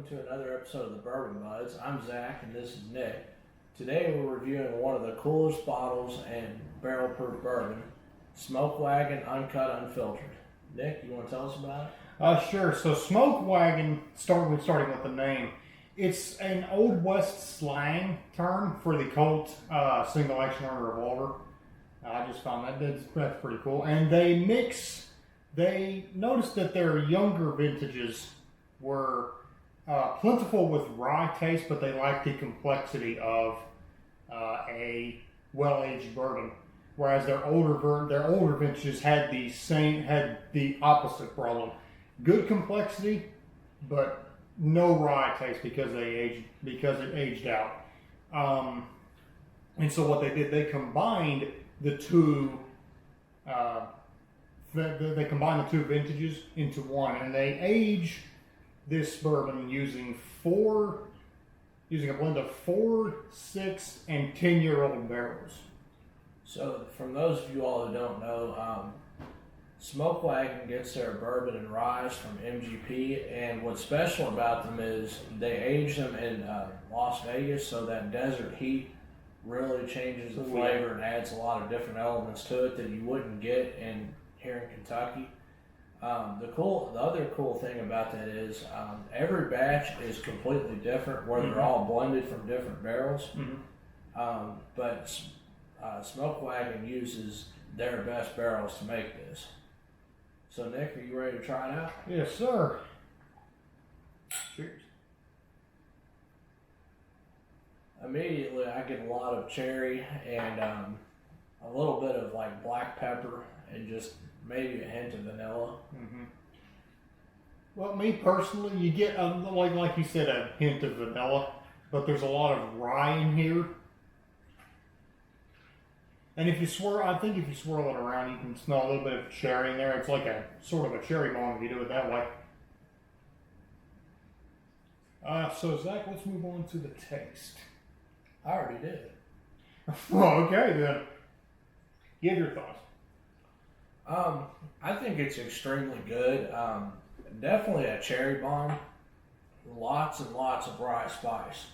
to another episode of the Bourbon Buds. I'm Zach and this is Nick. Today we're reviewing one of the coolest bottles and barrel proof bourbon, Smoke Wagon Uncut Unfiltered. Nick, you want to tell us about it? Sure. So Smoke Wagon, starting with the name, it's an Old West slang term for the Colt single action revolver. I just found that's pretty cool. And they noticed that their younger vintages were plentiful with rye taste, but they lacked the complexity of a well-aged bourbon. Whereas their older vintages had the opposite problem: good complexity, but no rye taste because it aged out. And so what they did, they combined the two. They combined the two vintages into one, and they age this bourbon using a blend of 4, 6, and 10-year-old barrels. So, from those of you all who don't know, Smoke Wagon gets their bourbon and rye from MGP, and what's special about them is they age them in Las Vegas, so that desert heat really changes the flavor and adds a lot of different elements to it that you wouldn't get here in Kentucky. The other cool thing about that is every batch is completely different, where they're all blended from different barrels. But Smoke Wagon uses their best barrels to make this. So Nick, are you ready to try it out? Yes, sir. Cheers. Immediately, I get a lot of cherry and a little bit of like black pepper and just maybe a hint of vanilla. Well, me personally, you get like you said, a hint of vanilla, but there's a lot of rye in here. And if you swirl it around, you can smell a little bit of cherry in there. It's like a sort of a cherry bomb if you do it that way. So Zach, let's move on to the taste. I already did. Well, okay then. Give your thoughts. I think it's extremely good. Definitely a cherry bomb. Lots and lots of rye spice.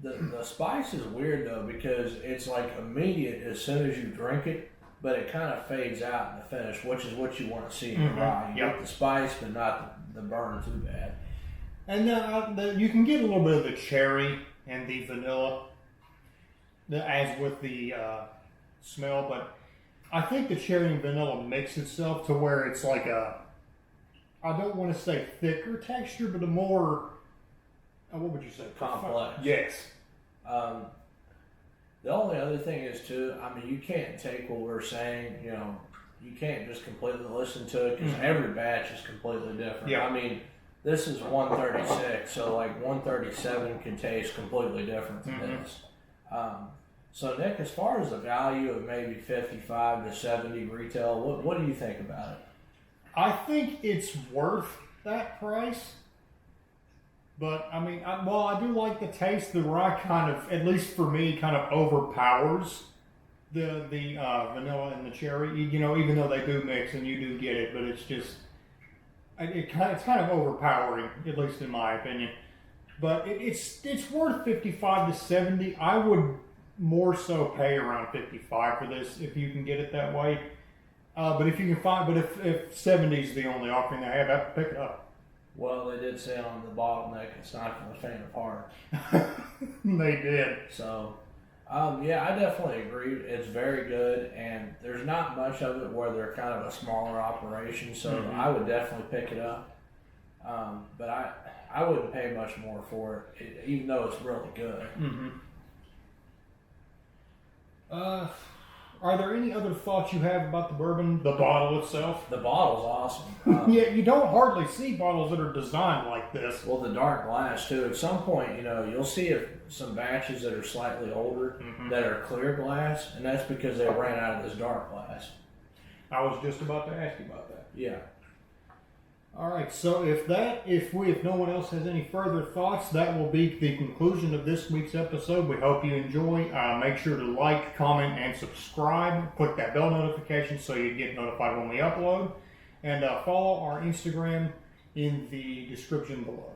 The spice is weird though, because it's like immediate as soon as you drink it, but it kind of fades out in the finish, which is what you want to see in the rye. You get the spice, but not the burn too bad. And you can get a little bit of the cherry and the vanilla, as with the smell, but I think the cherry and vanilla mix itself to where it's like I don't want to say thicker texture, but a more, what would you say? Complex. Yes. The only other thing is too, you can't take what we're saying, you can't just completely listen to it, because every batch is completely different. Yeah. This is 136, so like 137 can taste completely different from this. So Nick, as far as the value of maybe 55 to 70 retail, what do you think about it? I think it's worth that price. But I do like the taste. The rye kind of, at least for me, kind of overpowers the vanilla and the cherry. Even though they do mix and you do get it, but it's just it's kind of overpowering, at least in my opinion. But it's worth 55 to 70. I would more so pay around 55 for this if you can get it that way. But if you can if 70 is the only offering they have, I have to pick it up. Well, they did say on the bottleneck, it's not for the faint of heart. They did. So, yeah, I definitely agree. It's very good, and there's not much of it where they're kind of a smaller operation, so I would definitely pick it up. But I wouldn't pay much more for it, even though it's really good. Are there any other thoughts you have about the bourbon, the bottle itself? The bottle's awesome. Yeah, you don't hardly see bottles that are designed like this. Well, the dark glass too. At some point, you'll see some batches that are slightly older that are clear glass, and that's because they ran out of this dark glass. I was just about to ask you about that. Yeah. All right, so if no one else has any further thoughts, that will be the conclusion of this week's episode. We hope you enjoy. Make sure to like, comment, and subscribe. Click that bell notification so you get notified when we upload. And follow our Instagram in the description below.